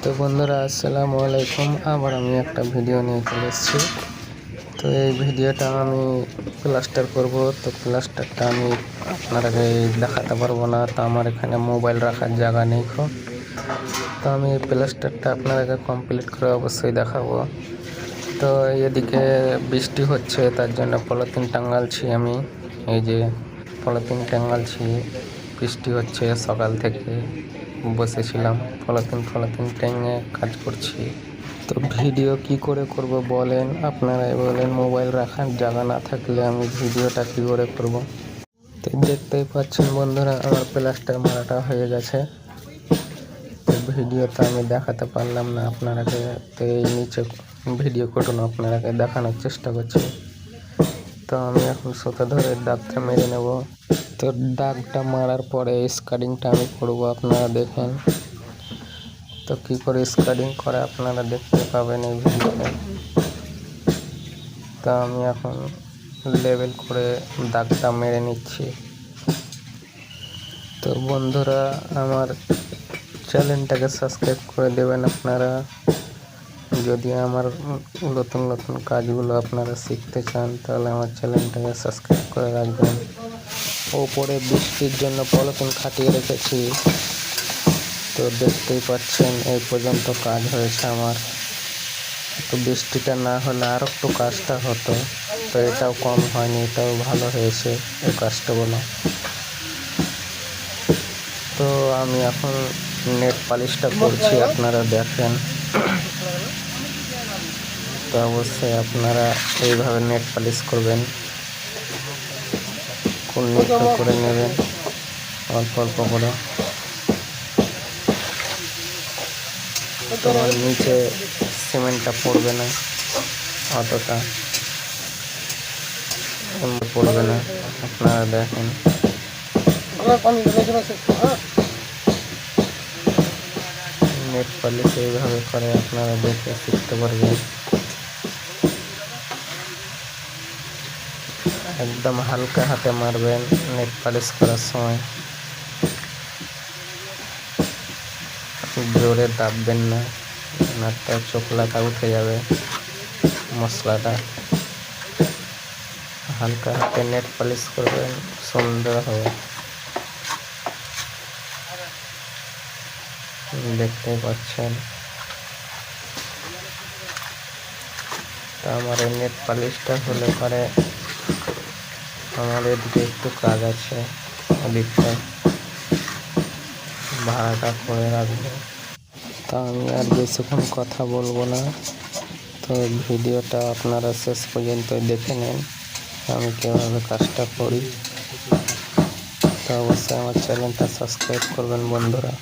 তো বন্ধুরা আসসালামু আলাইকুম। আবার আমি একটা ভিডিও নিয়ে চলে এসেছি। তো এই ভিডিওটা আমি প্লাস্টার করব। তো প্লাস্টারটা আমি আপনারাকে দেখাতে পারবো না, তো আমার এখানে মোবাইল রাখার জায়গা নেই খুব। তো আমি এই প্লাস্টারটা আপনারাকে কমপ্লিট করে অবশ্যই দেখাবো। তো এদিকে বৃষ্টি হচ্ছে, তার জন্য পলিথিন টাঙালছি আমি। এই যে পলিথিন টাঙালছি, বৃষ্টি হচ্ছে, সকাল থেকে বসেছিলাম পলিথিন টেঙে কাজ করছি। তো ভিডিও কি করে করব বলেন, আপনারাই বলেন। মোবাইল রাখার জায়গা না থাকলে আমি ভিডিওটা কি করে করব? তো দেখতেই পাচ্ছেন বন্ধুরা, আমার প্লাস্টার মারাটা হয়ে গেছে। তো ভিডিওটা আমি দেখাতে পারলাম না আপনারাকে। তো এই নিচে ভিডিও করুন, আপনারাকে দেখানোর চেষ্টা করছি। তো আমি এখন সুতো ধরে দাগটা মেরে নেব। তো দাগটা মারার পরে স্কাডিংটা আমি করব, আপনারা দেখেন। তো কী করে স্কাডিং করে আপনারা দেখতে পাবেন এই ভিডিওতে। তো আমি এখন লেবেল করে দাগটা মেরে নিচ্ছি। তো বন্ধুরা, আমার চ্যানেলটাকে সাবস্ক্রাইব করে দেবেন আপনারা, যদি আমার নতুন নতুন কাজগুলো আপনারা শিখতে চান, তাহলে আমার চ্যানেলটাকে সাবস্ক্রাইব করে রাখবেন। ওপরে বৃষ্টির জন্য পলিথিন খাটিয়ে রেখেছি। তো দেখতেই পাচ্ছেন এই পর্যন্ত কাজ হয়েছে আমার। তো বৃষ্টিটা না হলে আর একটু কাজটা হতো। তো এটাও কম হয়নি, এটাও ভালো হয়েছে এই কাজটা বলো। তো আমি এখন নেট পালিশটা করছি, আপনারা দেখেন। তো অবশ্যই আপনারা এইভাবে নেট পালিশ করবেন, কোন নেটটা করে নেবেন অল্প অল্প করে। তোমার নিচে সিমেন্টটা পড়বে না, অতটা পড়বে না, আপনারা দেখেন। নেট পালিশ এইভাবে করে আপনারা দেখে শিখতে পারবেন। একদম হালকা হাতে মারবেন নেট পালিশ করার সময়, জোরে দাববেন না, নাটটা চোখলাটা উঠে যাবে মশলাটা। হালকা হাতে নেট পালিশ করবেন, সুন্দর হবে। দেখতে পাচ্ছেন। তা আমার এই নেট পালিশটা হলে পরে আমার এদিকে একটু কাজ আছে, ওদিকটা ভাড়াটা করে রাখবো। তা আমি আর বেশিক্ষণ কথা বলবো না। তো ভিডিওটা আপনারা শেষ পর্যন্ত দেখে নেন আমি কীভাবে কাজটা করি। তো অবশ্যই আমার চ্যানেলটা সাবস্ক্রাইব করবেন বন্ধুরা।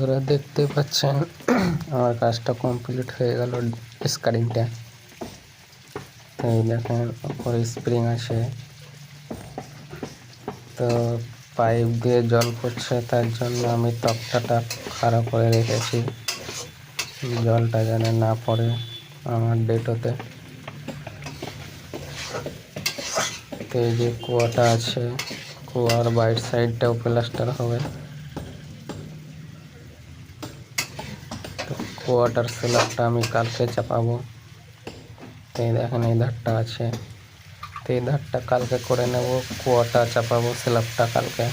বন্ধুরা দেখতে পাচ্ছেন আমার কাজটা কমপ্লিট হয়ে গেল স্কারিংটা। এই দেখেন উপরে স্প্রিং আছে, তো পাইপ দিয়ে জল পড়ছে, তার জন্য আমি তক্তাটা খাড়া করে রেখেছি জলটা যেন না পড়ে আমার ডেটোতে। তো এই যে কুয়াটা আছে, কুয়ার বাইর সাইডটাও প্লাস্টার হবে। তো কুয়াটার স্ল্যাবটা আমি কালকে চাপাবো। তো এই দেখেন এই ধারটা আছে, তো এই ধারটা কালকে করে নেব, কুয়াটা চাপাবো, স্ল্যাবটা কালকে।